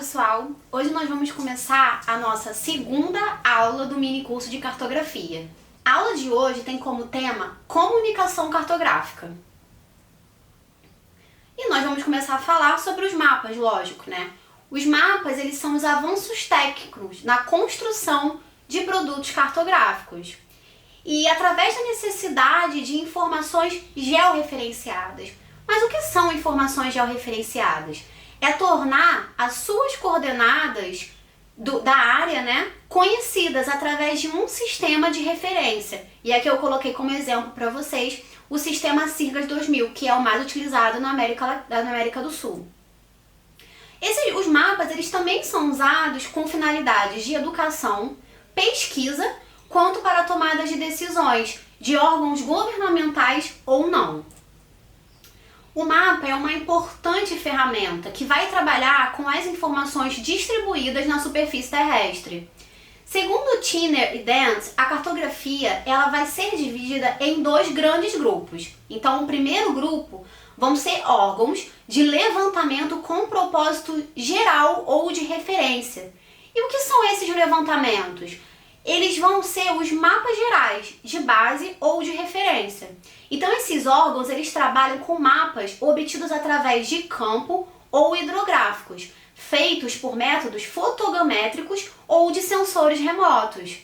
pessoal! Hoje nós vamos começar a nossa segunda aula do mini curso de cartografia. A aula de hoje tem como tema comunicação cartográfica. E nós vamos começar a falar sobre os mapas, lógico, né? Os mapas, eles são os avanços técnicos na construção de produtos cartográficos. E através da necessidade de informações georreferenciadas. Mas o que são informações georreferenciadas? É tornar as suas coordenadas da área, né, conhecidas através de um sistema de referência. E aqui eu coloquei como exemplo para vocês o sistema CIRGAS 2000, que é o mais utilizado na América do Sul. Os mapas, eles também são usados com finalidades de educação, pesquisa, quanto para tomadas de decisões de órgãos governamentais ou não. O mapa é uma importante ferramenta que vai trabalhar com as informações distribuídas na superfície terrestre. Segundo Tiner e Dent, a cartografia ela vai ser dividida em dois grandes grupos. Então, o primeiro grupo vão ser órgãos de levantamento com propósito geral ou de referência. E o que são esses levantamentos? Eles vão ser os mapas gerais, de base ou de referência. Então, esses órgãos, eles trabalham com mapas obtidos através de campo ou hidrográficos, feitos por métodos fotogramétricos ou de sensores remotos.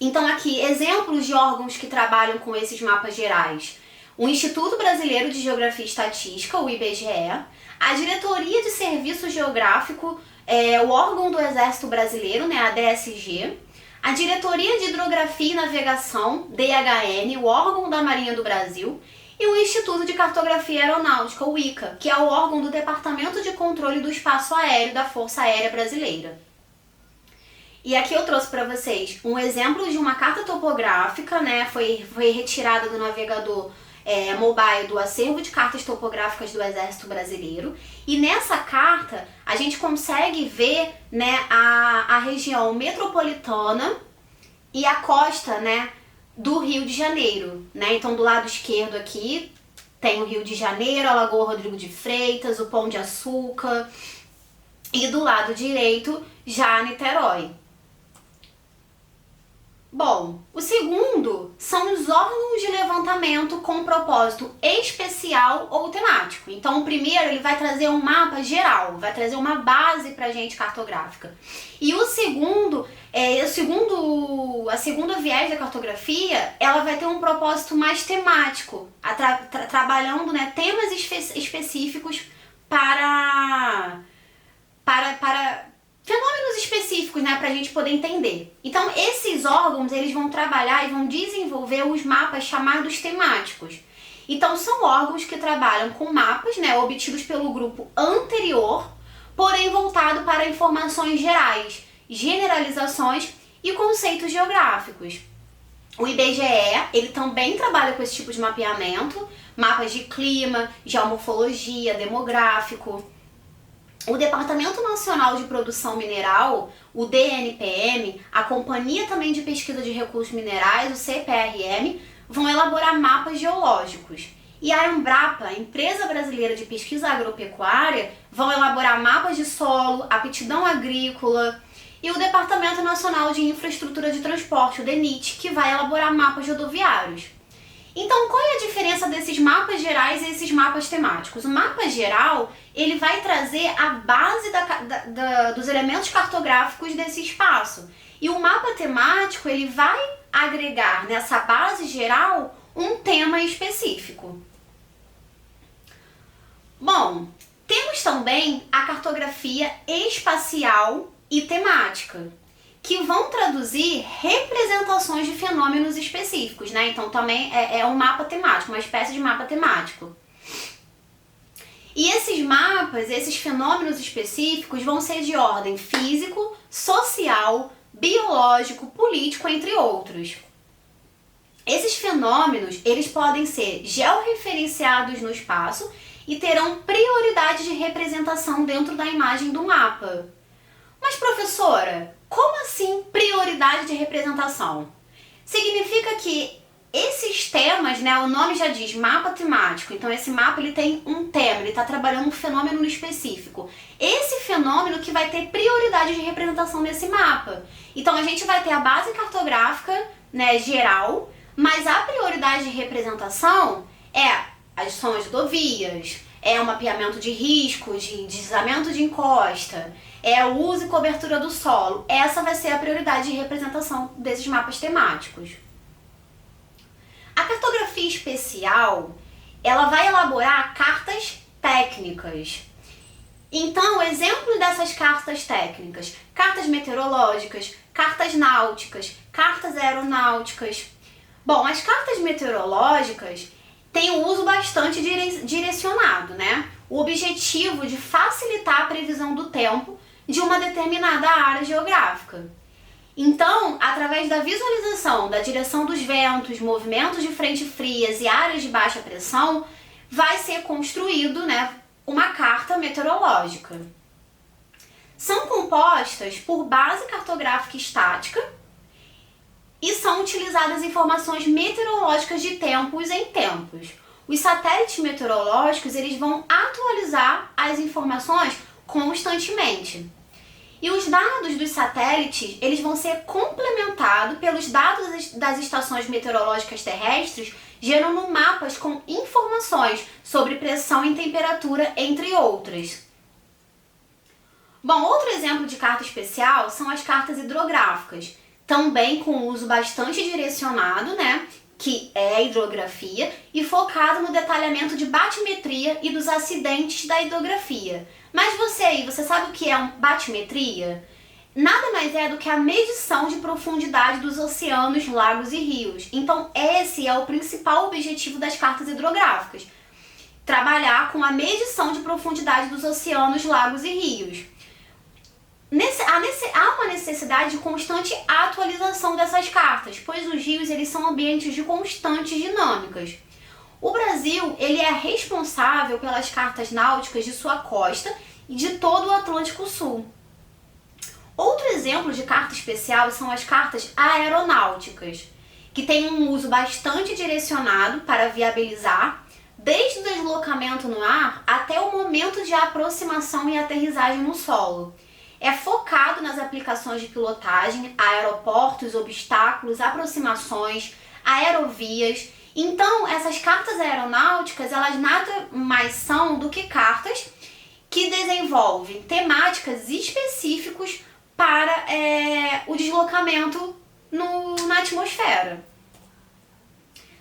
Então, aqui, exemplos de órgãos que trabalham com esses mapas gerais. O Instituto Brasileiro de Geografia e Estatística, o IBGE, a Diretoria de Serviço Geográfico, o órgão do Exército Brasileiro, né, a DSG, a Diretoria de Hidrografia e Navegação, DHN, o órgão da Marinha do Brasil, e o Instituto de Cartografia Aeronáutica, o ICA, que é o órgão do Departamento de Controle do Espaço Aéreo da Força Aérea Brasileira. E aqui eu trouxe para vocês um exemplo de uma carta topográfica, né? Foi retirada do navegador mobile do acervo de cartas topográficas do Exército Brasileiro. E nessa carta a gente consegue ver, né, a região metropolitana e a costa, né, do Rio de Janeiro, né? Então do lado esquerdo aqui tem o Rio de Janeiro, a Lagoa Rodrigo de Freitas, o Pão de Açúcar, e do lado direito já Niterói. Bom, o segundo são os órgãos de levantamento com propósito especial ou temático. Então, o primeiro ele vai trazer um mapa geral, vai trazer uma base para a gente cartográfica. E o segundo, a segunda viés da cartografia, ela vai ter um propósito mais temático, trabalhando, né, temas específicos para fenômenos específicos, né, para a gente poder entender. Então, esses órgãos, eles vão trabalhar e vão desenvolver os mapas chamados temáticos. Então, são órgãos que trabalham com mapas, né, obtidos pelo grupo anterior, porém voltado para informações gerais, generalizações e conceitos geográficos. O IBGE, ele também trabalha com esse tipo de mapeamento, mapas de clima, geomorfologia, demográfico. O Departamento Nacional de Produção Mineral, o DNPM, a Companhia também de Pesquisa de Recursos Minerais, o CPRM, vão elaborar mapas geológicos. E a Embrapa, a Empresa Brasileira de Pesquisa Agropecuária, vão elaborar mapas de solo, aptidão agrícola. E o Departamento Nacional de Infraestrutura de Transporte, o DENIT, que vai elaborar mapas rodoviários. Então, qual é a diferença desses mapas gerais e esses mapas temáticos? O mapa geral, ele vai trazer a base dos elementos cartográficos desse espaço. E o mapa temático, ele vai agregar nessa base geral um tema específico. Bom, temos também a cartografia espacial e temática, que vão traduzir representações de fenômenos específicos, né? Então também é um mapa temático, uma espécie de mapa temático. E esses mapas, esses fenômenos específicos vão ser de ordem físico, social, biológico, político, entre outros. Esses fenômenos, eles podem ser georreferenciados no espaço e terão prioridade de representação dentro da imagem do mapa. Mas, professora, como assim prioridade de representação? Significa que esses temas, né, o nome já diz mapa temático, então esse mapa ele tem um tema, ele está trabalhando um fenômeno específico. Esse fenômeno fenômeno que vai ter prioridade de representação nesse mapa. Então a gente vai ter a base cartográfica, né, geral, mas a prioridade de representação são as rodovias, é o mapeamento de riscos, de deslizamento de encosta, é o uso e cobertura do solo. Essa vai ser a prioridade de representação desses mapas temáticos. A cartografia especial, ela vai elaborar cartas técnicas. Então, exemplo dessas cartas técnicas: cartas meteorológicas, cartas náuticas, cartas aeronáuticas. Bom, as cartas meteorológicas têm um uso bastante direcionado, né? O objetivo de facilitar a previsão do tempo de uma determinada área geográfica. Então, através da visualização da direção dos ventos, movimentos de frentes frias e áreas de baixa pressão, vai ser construído, né, uma carta meteorológica. São compostas por base cartográfica estática e são utilizadas informações meteorológicas de tempos em tempos. Os satélites meteorológicos, eles vão atualizar as informações constantemente. E os dados dos satélites, eles vão ser complementados pelos dados das estações meteorológicas terrestres, gerando mapas com informações sobre pressão e temperatura, entre outras. Bom, outro exemplo de carta especial são as cartas hidrográficas, também com uso bastante direcionado, né, que é a hidrografia, e focado no detalhamento de batimetria e dos acidentes da hidrografia. Mas você sabe o que é batimetria? Nada mais é do que a medição de profundidade dos oceanos, lagos e rios. Então esse é o principal objetivo das cartas hidrográficas: trabalhar com a medição de profundidade dos oceanos, lagos e rios. Há uma necessidade de constante atualização dessas cartas, pois os rios, eles são ambientes de constantes dinâmicas. O Brasil, ele é responsável pelas cartas náuticas de sua costa e de todo o Atlântico Sul. Outro exemplo de carta especial são as cartas aeronáuticas, que têm um uso bastante direcionado para viabilizar desde o deslocamento no ar até o momento de aproximação e aterrissagem no solo. É focado nas aplicações de pilotagem, aeroportos, obstáculos, aproximações, aerovias. Então, essas cartas aeronáuticas, elas nada mais são do que cartas que desenvolvem temáticas específicas para o deslocamento na atmosfera.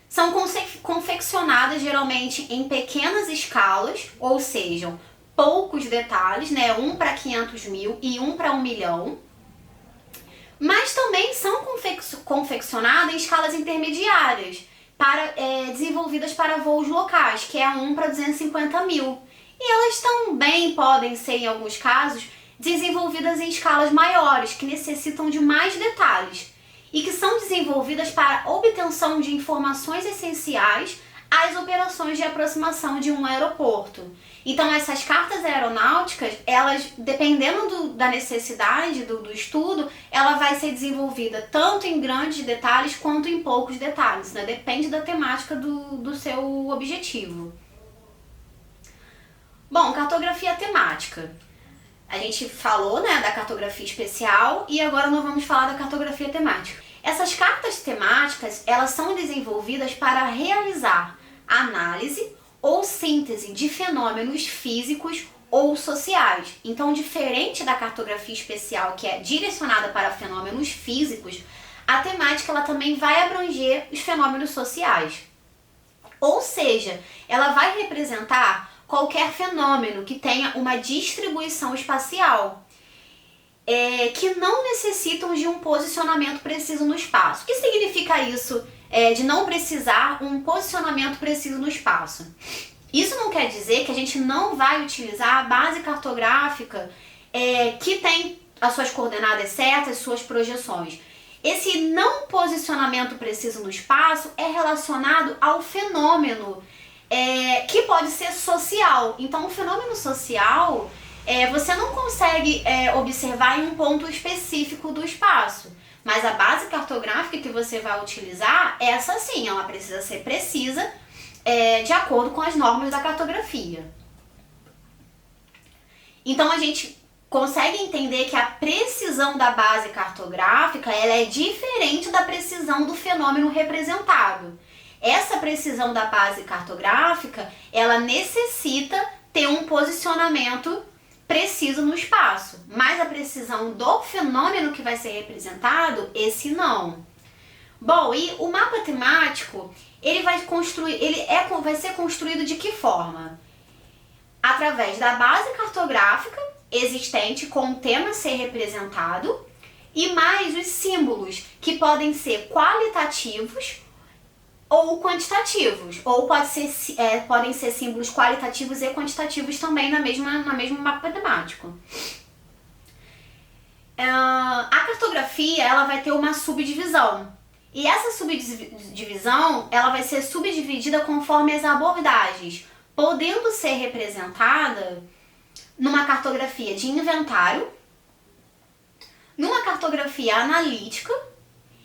São confeccionadas geralmente em pequenas escalas, ou seja, poucos detalhes, né? 1 para 500 mil e 1 para 1 milhão. Mas também são confeccionadas em escalas intermediárias, desenvolvidas para voos locais, que é 1 para 250 mil. E elas também podem ser, em alguns casos, desenvolvidas em escalas maiores, que necessitam de mais detalhes, e que são desenvolvidas para obtenção de informações essenciais às operações de aproximação de um aeroporto. Então essas cartas aeronáuticas, elas, dependendo da necessidade do estudo, ela vai ser desenvolvida tanto em grandes detalhes quanto em poucos detalhes, né? Depende da temática do seu objetivo. Bom, cartografia temática. A gente falou, né, da cartografia especial e agora nós vamos falar da cartografia temática. Essas cartas temáticas, elas são desenvolvidas para realizar análise ou síntese de fenômenos físicos ou sociais. Então, diferente da cartografia especial, que é direcionada para fenômenos físicos, a temática ela também vai abranger os fenômenos sociais. Ou seja, ela vai representar qualquer fenômeno que tenha uma distribuição espacial, que não necessitam de um posicionamento preciso no espaço. O que significa isso, de não precisar um posicionamento preciso no espaço? Isso não quer dizer que a gente não vai utilizar a base cartográfica que tem as suas coordenadas certas, suas projeções. Esse não posicionamento preciso no espaço é relacionado ao fenômeno que pode ser social. Então, o fenômeno social você não consegue observar em um ponto específico do espaço. Mas a base cartográfica que você vai utilizar, essa sim, ela precisa ser precisa de acordo com as normas da cartografia. Então, a gente consegue entender que a precisão da base cartográfica ela é diferente da precisão do fenômeno representado. Essa precisão da base cartográfica, ela necessita ter um posicionamento preciso no espaço, mas a precisão do fenômeno que vai ser representado, esse não. Bom, e o mapa temático, ele vai ser construído de que forma? Através da base cartográfica existente com o tema a ser representado e mais os símbolos, que podem ser qualitativos ou quantitativos, ou podem ser símbolos qualitativos e quantitativos também no mesmo mapa temático. A cartografia ela vai ter uma subdivisão, e essa subdivisão ela vai ser subdividida conforme as abordagens, podendo ser representada numa cartografia de inventário, numa cartografia analítica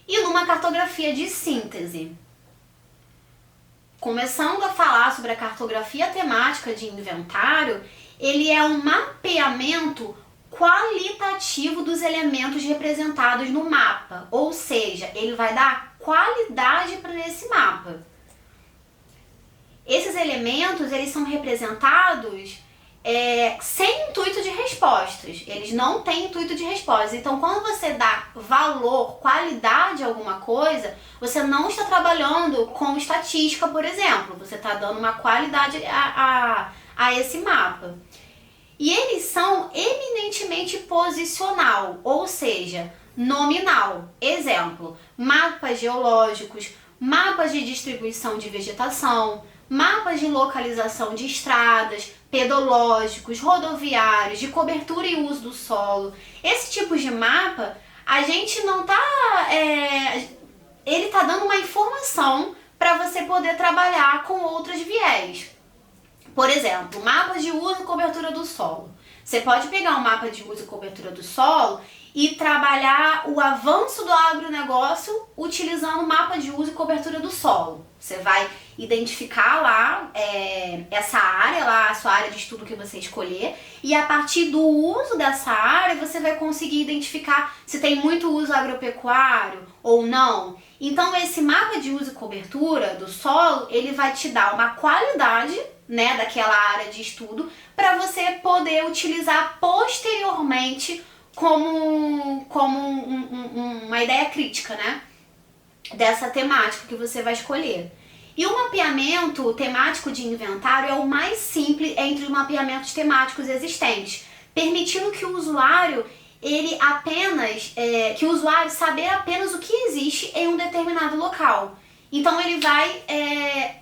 e numa cartografia de síntese. Começando a falar sobre a cartografia temática de inventário, ele é um mapeamento qualitativo dos elementos representados no mapa, ou seja, ele vai dar qualidade para esse mapa. Esses elementos eles são representados sem intuito de respostas, eles não têm intuito de respostas. Então, quando você dá valor, qualidade a alguma coisa, você não está trabalhando com estatística, por exemplo, você está dando uma qualidade a esse mapa. E eles são eminentemente posicional, ou seja, nominal. Exemplo, mapas geológicos, mapas de distribuição de vegetação, mapas de localização de estradas, pedológicos, rodoviários, de cobertura e uso do solo. Esse tipo de mapa, a gente não tá... ele tá dando uma informação para você poder trabalhar com outras viés. Por exemplo, mapas de uso e cobertura do solo. Você pode pegar um mapa de uso e cobertura do solo e trabalhar o avanço do agronegócio utilizando o mapa de uso e cobertura do solo. Você vai identificar lá essa área, lá a sua área de estudo que você escolher, e a partir do uso dessa área você vai conseguir identificar se tem muito uso agropecuário ou não. Então esse mapa de uso e cobertura do solo, ele vai te dar uma qualidade, né, daquela área de estudo para você poder utilizar posteriormente como uma ideia crítica, né, dessa temática que você vai escolher. E o mapeamento temático de inventário é o mais simples entre os mapeamentos temáticos existentes, permitindo que o usuário saber apenas o que existe em um determinado local. Então ele vai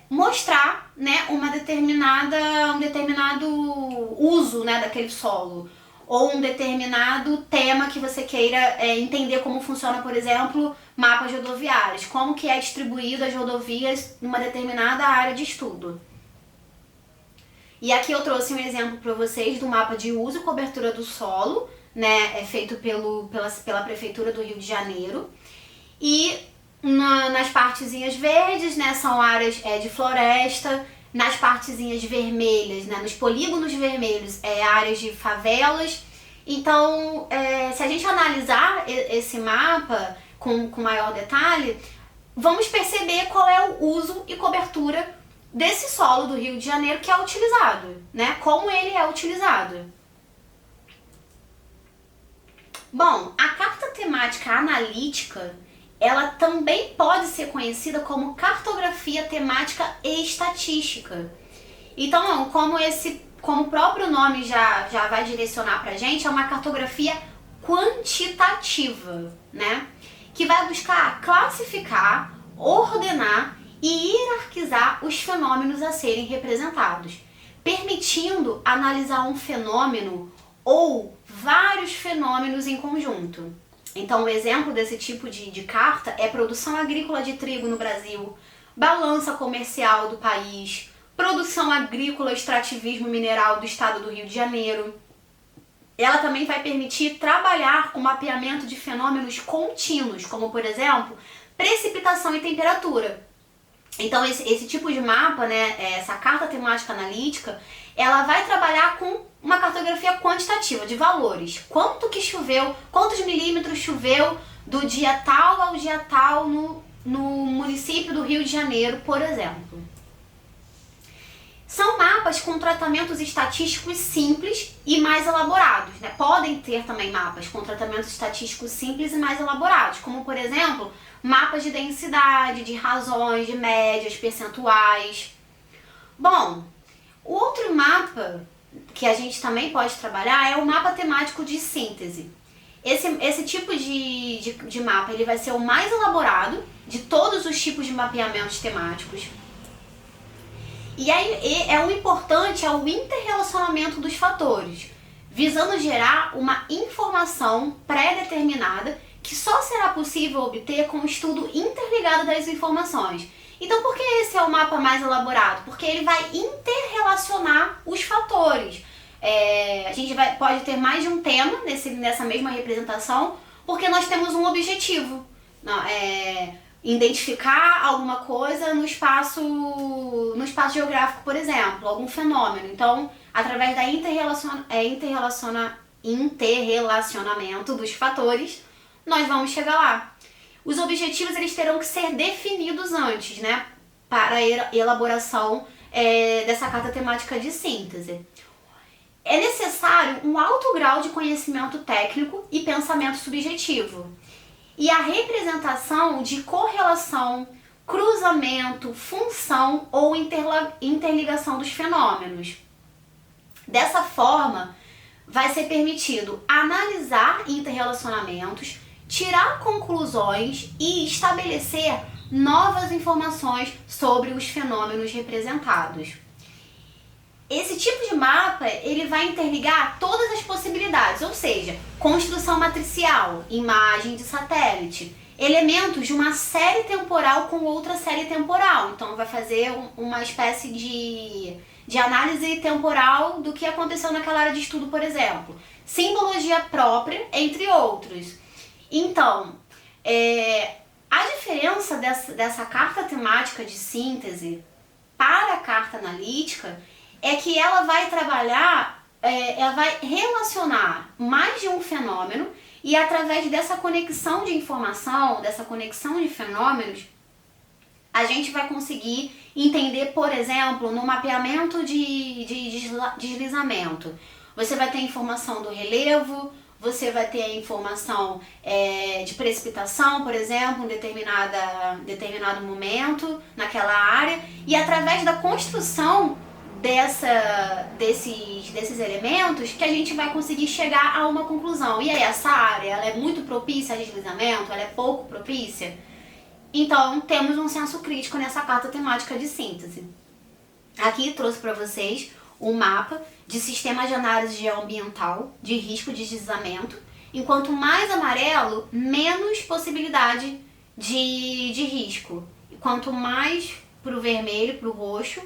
mostrar, né, um determinado uso, né, daquele solo, ou um determinado tema que você queira entender como funciona, por exemplo, mapas rodoviários, como que é distribuído as rodovias numa determinada área de estudo. E aqui eu trouxe um exemplo para vocês do mapa de uso e cobertura do solo, né, feito pela Prefeitura do Rio de Janeiro. E nas partezinhas verdes, né, são áreas de floresta, nas partezinhas vermelhas, né, nos polígonos vermelhos, áreas de favelas. Então, se a gente analisar esse mapa com maior detalhe, vamos perceber qual é o uso e cobertura desse solo do Rio de Janeiro que é utilizado, né? Como ele é utilizado. Bom, a carta temática analítica, ela também pode ser conhecida como cartografia temática e estatística. Então, como o próprio nome já vai direcionar pra gente, é uma cartografia quantitativa, né? Que vai buscar classificar, ordenar e hierarquizar os fenômenos a serem representados, permitindo analisar um fenômeno ou vários fenômenos em conjunto. Então, o exemplo desse tipo de carta é produção agrícola de trigo no Brasil, balança comercial do país, produção agrícola, extrativismo mineral do estado do Rio de Janeiro. Ela também vai permitir trabalhar com mapeamento de fenômenos contínuos, como, por exemplo, precipitação e temperatura. Então, esse tipo de mapa, né, essa carta temática analítica, ela vai trabalhar com uma cartografia quantitativa de valores. Quanto que choveu, quantos milímetros choveu do dia tal ao dia tal no município do Rio de Janeiro, por exemplo. São mapas com tratamentos estatísticos simples e mais elaborados, né? Podem ter também mapas com tratamentos estatísticos simples e mais elaborados, como, por exemplo, mapas de densidade, de razões, de médias, percentuais. Bom, o outro mapa que a gente também pode trabalhar é o mapa temático de síntese. Esse tipo de mapa ele vai ser o mais elaborado de todos os tipos de mapeamentos temáticos. E aí o importante é o interrelacionamento dos fatores, visando gerar uma informação pré-determinada que só será possível obter com o estudo interligado das informações. Então, por que esse é o mapa mais elaborado? Porque ele vai interrelacionar os fatores. A gente pode ter mais de um tema nessa mesma representação, porque nós temos um objetivo. Identificar alguma coisa no espaço geográfico, por exemplo, algum fenômeno. Então, através da interrelacionamento dos fatores, nós vamos chegar lá. Os objetivos eles terão que ser definidos antes, né, para a elaboração dessa carta temática de síntese. É necessário um alto grau de conhecimento técnico e pensamento subjetivo. E a representação de correlação, cruzamento, função ou interligação dos fenômenos. Dessa forma, vai ser permitido analisar interrelacionamentos, tirar conclusões e estabelecer novas informações sobre os fenômenos representados. Esse tipo de mapa ele vai interligar todas as possibilidades, ou seja, construção matricial, imagem de satélite, elementos de uma série temporal com outra série temporal. Então vai fazer uma espécie de análise temporal do que aconteceu naquela área de estudo, por exemplo. Simbologia própria, entre outros. Então, a diferença dessa carta temática de síntese para a carta analítica é que ela vai trabalhar, ela vai relacionar mais de um fenômeno e através dessa conexão de informação, dessa conexão de fenômenos, a gente vai conseguir entender, por exemplo, no mapeamento de deslizamento. Você vai ter informação do relevo, você vai ter a informação de precipitação, por exemplo, em determinado momento naquela área, e através da construção desses elementos que a gente vai conseguir chegar a uma conclusão. E aí, essa área ela é muito propícia a deslizamento? Ela é pouco propícia? Então, temos um senso crítico nessa carta temática de síntese. Aqui trouxe para vocês um mapa de sistema de análise geoambiental de risco de deslizamento. Enquanto mais amarelo, menos possibilidade de risco. Quanto mais para o vermelho, para o roxo,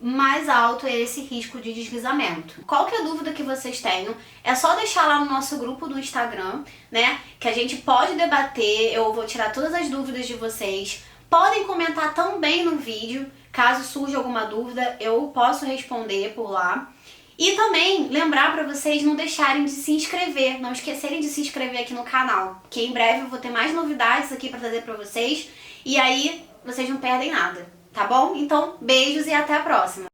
mais alto é esse risco de deslizamento. Qualquer dúvida que vocês tenham, é só deixar lá no nosso grupo do Instagram, né? Que a gente pode debater, eu vou tirar todas as dúvidas de vocês. Podem comentar também no vídeo, caso surja alguma dúvida, eu posso responder por lá. E também lembrar para vocês não deixarem de se inscrever, não esquecerem de se inscrever aqui no canal, que em breve eu vou ter mais novidades aqui para trazer para vocês, e aí vocês não perdem nada. Tá bom? Então, beijos e até a próxima!